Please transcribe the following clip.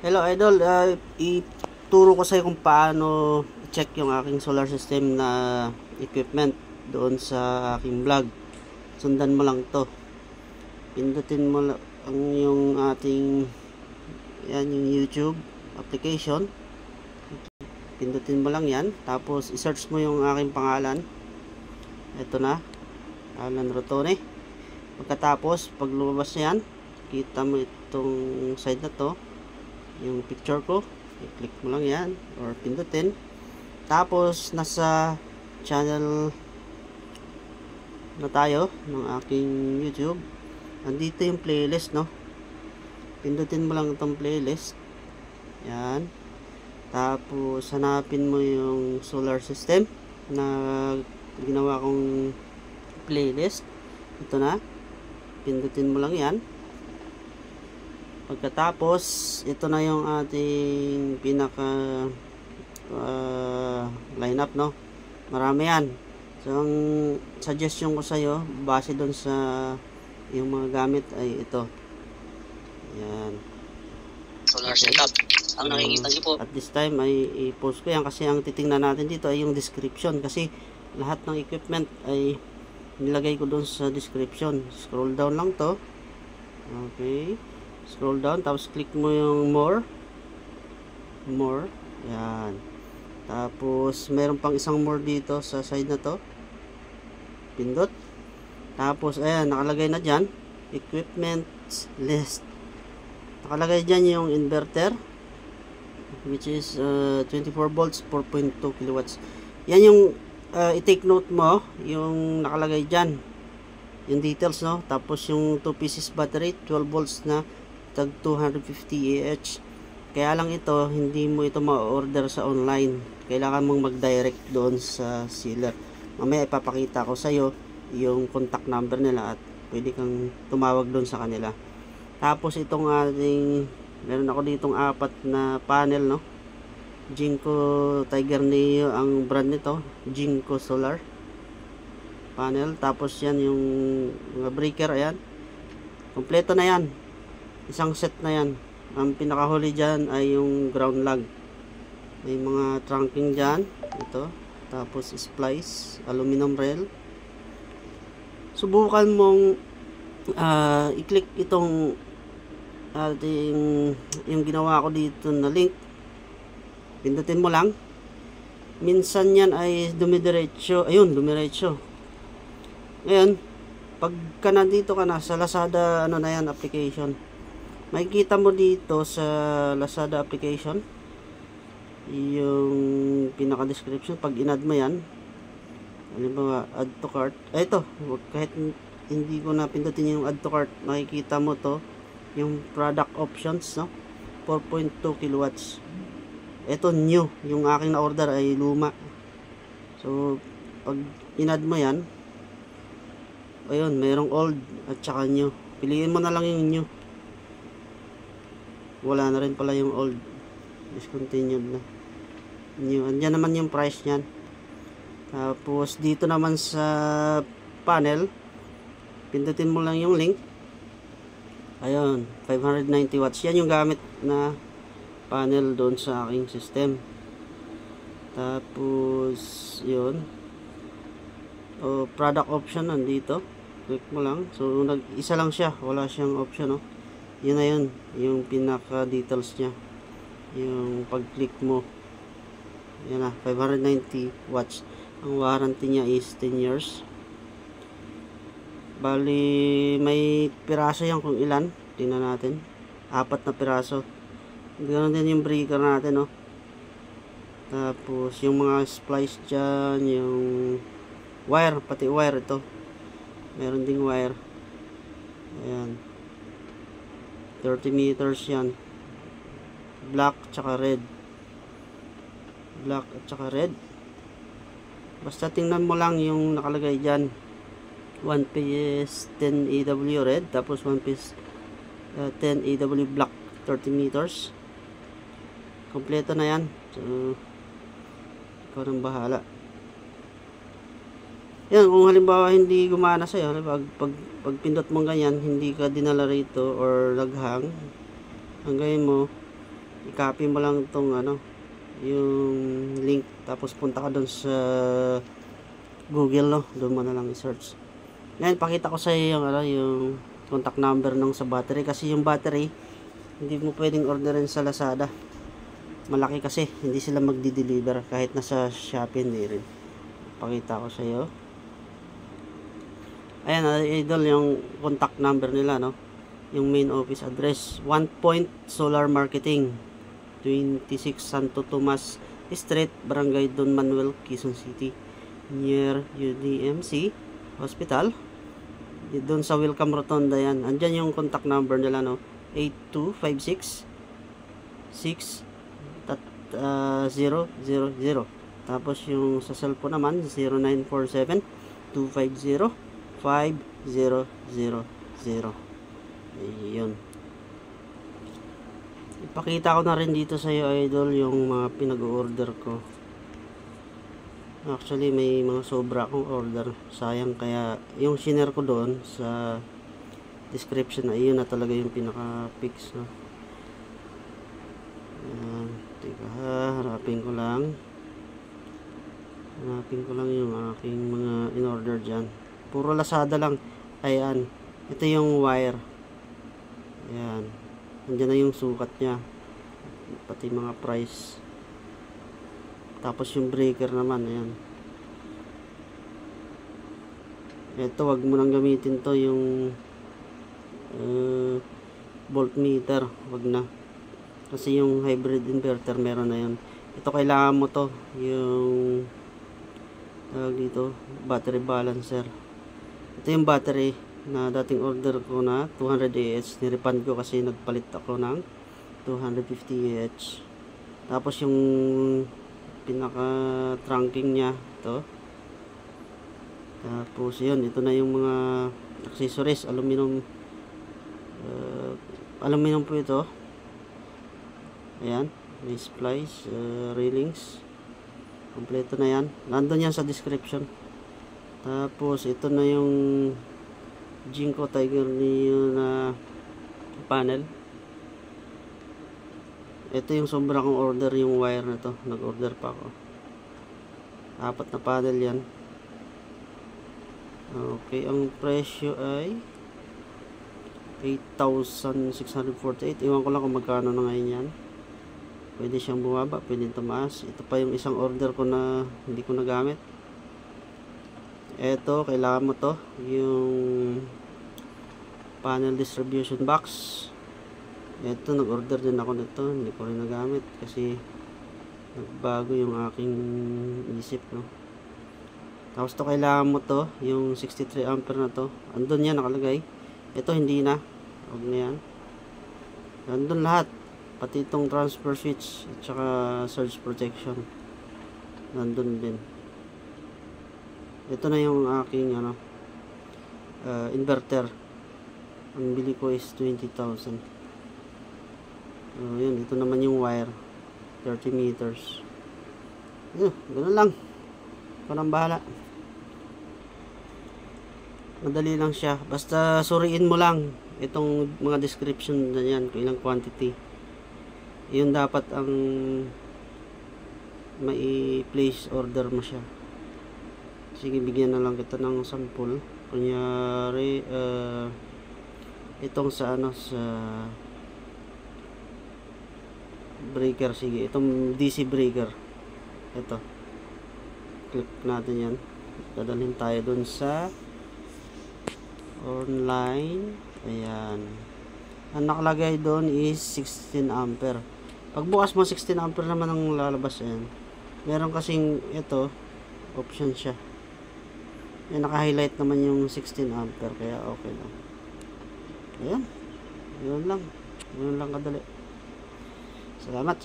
Hello idol, ituro ko sa iyo kung paano check yung aking solar system na equipment doon sa aking vlog. Sundan mo lang to. Pindutin mo lang yung ating yung YouTube application. Pindutin mo lang yan. Tapos i-search mo yung aking pangalan. Ito na, Alan Rotone. Pagkatapos, pag lumabas yan, kita mo itong side na to, yung picture ko, i-click mo lang yan or pindutin. Tapos nasa channel na tayo ng aking YouTube. Andito yung playlist, no? Pindutin mo lang itong playlist. Yan. Tapos hanapin mo yung solar system na ginawa kong playlist. Ito na. Pindutin mo lang yan. Pagkatapos, ito na yung ating pinaka lineup, no? Marami yan. So, ang suggestion ko sa iyo, base doon sa yung mga gamit ay ito. Yan. Solar setup. Ang nakikita niyo po. At this time ay i-post ko yan kasi ang titingnan natin dito ay yung description kasi lahat ng equipment ay nilagay ko doon sa description. Scroll down lang to. Okay. Scroll down, tapos click mo yung more. Yan. Tapos meron pang isang more dito sa side na to. Pindot. Tapos ayan, nakalagay na dyan equipment list. Nakalagay dyan yung inverter, which is 24 volts 4.2 kilowatts. Yan yung i-take note mo, yung nakalagay dyan, yung details, no? Tapos yung 2 pieces battery 12 volts na tag 250 Ah. Kaya lang ito, hindi mo ito ma-order sa online. Kailangan mong mag-direct doon sa seller. Mamaya ipapakita ko sa iyo yung contact number nila at pwede kang tumawag doon sa kanila. Tapos itong ating, meron ako ditong 4 na panel, no? Jinko Tiger Neo ang brand nito, Jinko Solar panel. Tapos yan yung mga breaker, ayan. Kompleto na yan. Isang set na yan. Ang pinakahuli dyan ay yung ground lug. May mga trunking dyan. Ito. Tapos splice, aluminum rail. Subukan mong i-click itong ating yung ginawa ko dito na link. Pindutin mo lang. Minsan yan ay dumidiretso. Ayun, dumiretso. Ngayon, pagka nandito ka na sa Lazada, ano na yan, application, makikita mo dito sa Lazada application yung pinaka description. Pag in-add mo yan, halimbawa add to cart, ito, kahit hindi ko na pindutin yung add to cart, makikita mo to yung product options, no? 4.2 kilowatts. Ito new, yung aking na order ay luma. So pag in-add mo yan, ayun, mayroong old at saka new. Piliin mo na lang yung new. Wala na rin pala yung old, discontinued na. New, andyan naman yung price nyan. Tapos dito naman sa panel, pindutin mo lang yung link. Ayun, 590 watts. Yan yung gamit na panel doon sa aking system. Tapos yun, product option nandito. Click mo lang. So isa lang siya, wala siyang option, no? Yun na yun, yung pinaka details nya. Yung pag click mo, yan na, 590 watts. Ang warranty niya is 10 years. Bali may piraso yan kung ilan. Tingnan natin, 4 na piraso. Ganoon din yung breaker natin, no? Tapos yung mga splice dyan, yung wire, pati wire ito, meron ding wire. Ayan, 30 meters yan, black tsaka red, black at saka red. Basta tingnan mo lang yung nakalagay dyan, 1 piece 10 AW red, tapos 1 piece 10 AW black, 30 meters. Kompleto na yan. So ikaw nang bahala. Yan, kung halimbawa hindi gumana sa'yo, pag pindot mo ganyan, hindi ka dinala rito or naghang, ang gawin mo, i-copy mo lang tong ano, yung link, tapos punta ka doon sa Google, no, doon mo na lang i-search. Ngayon pakita ko sa iyo yung ano, yung contact number ng sa battery, kasi yung battery hindi mo pwedeng orderin sa Lazada, malaki kasi, hindi sila magdi-deliver kahit nasa Shopee, hindi rin. Pakita ko sa iyo. Ayan, idol, yung contact number nila, no, yung main office address, 1 Point Solar Marketing, 26 Santo Tomas Street, Barangay Don Manuel, Quezon City, near UDMC Hospital. Doon sa Welcome Rotonda yan. Andyan yung contact number nila, no, 8256 000. Tapos yung sa cellphone naman 0947 250 5000. Ayun. Ipakita ko na rin dito sa iyo, idol, yung mga pinag-order ko. Actually may mga sobra akong order, sayang, kaya yung shinare ko doon sa description na yun na talaga yung pinaka fix, no? Ayan, teka, hanapin ko lang yung aking mga in-order dyan. Puro Lazada lang. Ayan, ito yung wire. Ayan, andyan na yung sukat nya, pati mga price. Tapos yung breaker naman, ayan. Ito, wag mo nang gamitin to, yung voltmeter, wag na, kasi yung hybrid inverter meron na yun. Ito kailangan mo to, yung dito, battery balancer. Ito yung battery na dating order ko na 200 Ah, nirefund ko kasi nagpalit ako ng 250 Ah. Tapos yung pinaka trunking nya ito. Tapos yun, ito na yung mga accessories, aluminum po ito. Ayan, may splice, railings, kompleto na yan, nandun yan sa description. Tapos ito na yung Jinko Tiger Neo na panel. Ito yung sobra kong order, yung wire na to, nag-order pa ako, 4 na panel yan. Okay, ang presyo ay 8,648. Iwan ko lang kung magkano na ngayon yan. Pwede siyang bumaba, pwede tumaas. Ito pa yung isang order ko na hindi ko nagamit. Ito, kailangan mo to, yung panel distribution box. Ito, nag-order din ako nito, hindi ko rin nagamit kasi nagbago yung aking isip, no. Tapos to, kailangan mo to, yung 63 ampere na to, andun yan nakalagay. Ito hindi na, huwag na yan, andun lahat, pati itong transfer switch at saka surge protection nandun din. Ito na yung aking ano, inverter. Ang bili ko is 20,000. Yun, ito naman yung wire, 30 meters. Ganun lang, ikaw nang bahala. Madali lang siya, basta suriin mo lang itong mga description na yan, kung ilang quantity. Yun dapat ang mai place order mo siya. Sige, bigyan na lang kita ng sample. Kunyari itong sa ano, sa breaker. Sige, itong DC breaker, ito, click natin yan, dadalhin tayo dun sa online. Ayan, ang nakalagay doon is 16 ampere. Pagbukas mo, 16 ampere naman ang lalabas. Ayan, meron kasing ito option siya. Ayan, naka-highlight naman yung 16 ampere, kaya okay lang. Ayan, yun lang kadali. Salamat.